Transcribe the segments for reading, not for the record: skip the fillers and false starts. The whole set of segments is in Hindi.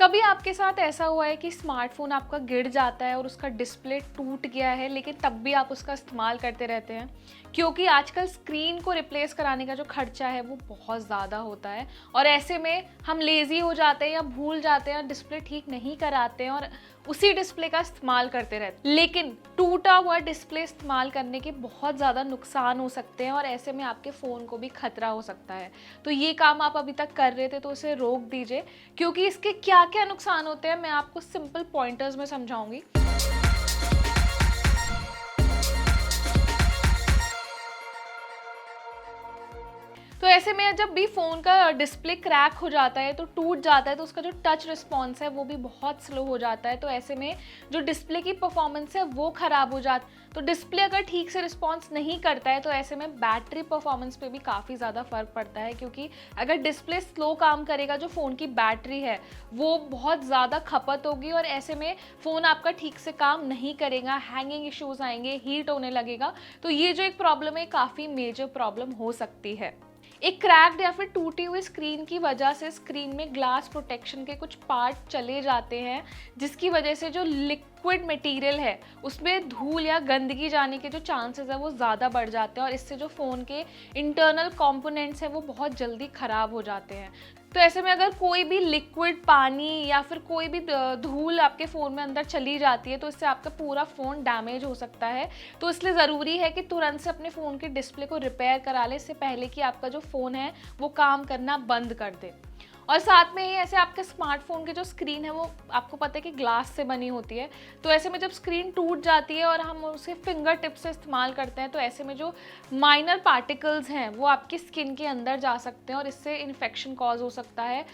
कभी आपके साथ ऐसा हुआ है कि स्मार्टफोन आपका गिर जाता है और उसका डिस्प्ले टूट गया है, लेकिन तब भी आप उसका इस्तेमाल करते रहते हैं? क्योंकि आजकल स्क्रीन को रिप्लेस कराने का जो खर्चा है वो बहुत ज़्यादा होता है और ऐसे में हम लेज़ी हो जाते हैं या भूल जाते हैं और डिस्प्ले ठीक नहीं कराते हैं और उसी डिस्प्ले का इस्तेमाल करते रहते हैं। लेकिन टूटा हुआ डिस्प्ले इस्तेमाल करने के बहुत ज़्यादा नुकसान हो सकते हैं और ऐसे में आपके फ़ोन को भी खतरा हो सकता है। तो ये काम आप अभी तक कर रहे थे तो उसे रोक दीजिए, क्योंकि इसके क्या क्या नुकसान होते हैं मैं आपको सिंपल पॉइंटर्स में समझाऊंगी। तो ऐसे में जब भी फ़ोन का डिस्प्ले क्रैक हो जाता है, तो टूट जाता है, तो उसका जो टच रिस्पॉन्स है वो भी बहुत स्लो हो जाता है। तो ऐसे में जो डिस्प्ले की परफॉर्मेंस है वो ख़राब हो जाती है। तो डिस्प्ले अगर ठीक से रिस्पॉन्स नहीं करता है तो ऐसे में बैटरी परफॉर्मेंस पे भी काफ़ी ज़्यादा फ़र्क पड़ता है, क्योंकि अगर डिस्प्ले स्लो काम करेगा, जो फ़ोन की बैटरी है वो बहुत ज़्यादा खपत होगी और ऐसे में फ़ोन आपका ठीक से काम नहीं करेगा, हैंगिंग इश्यूज़ आएंगे, हीट होने लगेगा। तो ये जो एक प्रॉब्लम है काफ़ी मेजर प्रॉब्लम हो सकती है। एक क्रैक्ड या फिर टूटी हुई स्क्रीन की वजह से स्क्रीन में ग्लास प्रोटेक्शन के कुछ पार्ट चले जाते हैं, जिसकी वजह से जो लिक्विड मटेरियल है उसमें धूल या गंदगी जाने के जो चांसेस है वो ज़्यादा बढ़ जाते हैं और इससे जो फ़ोन के इंटरनल कंपोनेंट्स हैं वो बहुत जल्दी ख़राब हो जाते हैं। तो ऐसे में अगर कोई भी लिक्विड पानी या फिर कोई भी धूल आपके फ़ोन में अंदर चली जाती है तो इससे आपका पूरा फ़ोन डैमेज हो सकता है। तो इसलिए ज़रूरी है कि तुरंत से अपने फ़ोन के डिस्प्ले को रिपेयर करा लें, इससे पहले कि आपका जो फ़ोन है वो काम करना बंद कर दे। और साथ में ही ऐसे आपके स्मार्टफोन की जो स्क्रीन है वो आपको पता है कि ग्लास से बनी होती है। तो ऐसे में जब स्क्रीन टूट जाती है और हम उसे फिंगर टिप से इस्तेमाल करते हैं तो ऐसे में जो माइनर पार्टिकल्स हैं वो आपकी स्किन के अंदर जा सकते हैं और इससे इन्फेक्शन कॉज हो सकता है।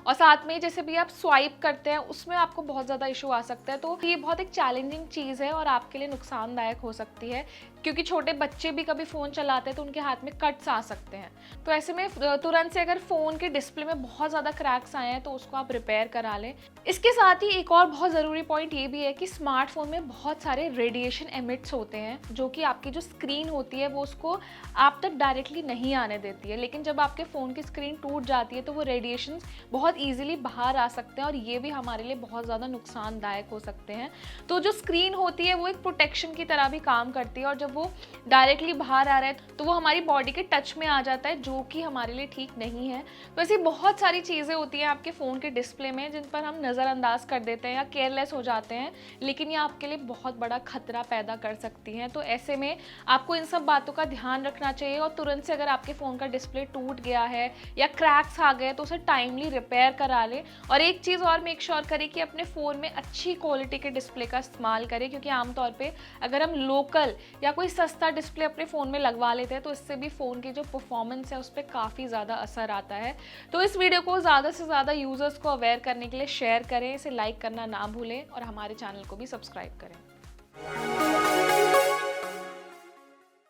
और साथ में जैसे भी आप स्वाइप करते हैं उसमें आपको बहुत ज़्यादा इशू आ सकता है। तो ये बहुत एक चैलेंजिंग चीज़ है और आपके लिए नुकसानदायक हो सकती है, क्योंकि छोटे बच्चे भी कभी फ़ोन चलाते हैं तो उनके हाथ में कट्स आ सकते हैं। तो ऐसे में तुरंत से अगर फ़ोन के डिस्प्ले में बहुत ज़्यादा क्रैक्स आए हैं तो उसको आप रिपेयर करा लें। इसके साथ ही एक और बहुत ज़रूरी पॉइंट ये भी है कि स्मार्टफोन में बहुत सारे रेडिएशन एमिट्स होते हैं, जो कि आपकी जो स्क्रीन होती है वो उसको आप तक डायरेक्टली नहीं आने देती है। लेकिन जब आपके फ़ोन की स्क्रीन टूट जाती है तो वो रेडिएशन बहुत ईजिली बाहर आ सकते हैं और ये भी हमारे लिए बहुत ज़्यादा नुकसानदायक हो सकते हैं। तो जो स्क्रीन होती है वो एक प्रोटेक्शन की तरह भी काम करती है और जब वो डायरेक्टली बाहर आ रहा है तो वो हमारी बॉडी के टच में आ जाता है, जो कि हमारे लिए ठीक नहीं है। तो ऐसी बहुत सारी चीज़ें होती हैं आपके फ़ोन के डिस्प्ले में जिन पर हम नज़रअंदाज कर देते हैं या केयरलेस हो जाते हैं, लेकिन ये आपके लिए बहुत बड़ा खतरा पैदा कर सकती हैं। तो ऐसे में आपको इन सब बातों का ध्यान रखना चाहिए और तुरंत से अगर आपके फ़ोन का डिस्प्ले टूट गया है या क्रैक्स आ गए तो उसे टाइमली रिपेयर करा लें। और एक चीज़ और मेक श्योर करें कि अपने फ़ोन में अच्छी क्वालिटी के डिस्प्ले का इस्तेमाल करें, क्योंकि आमतौर पे अगर हम लोकल या कोई सस्ता डिस्प्ले अपने फ़ोन में लगवा लेते हैं तो इससे भी फ़ोन की जो परफॉर्मेंस है उस पर काफ़ी ज़्यादा असर आता है। तो इस वीडियो को ज़्यादा से ज़्यादा यूज़र्स को अवेयर करने के लिए शेयर करें, इसे लाइक करना ना भूलें और हमारे चैनल को भी सब्सक्राइब करें।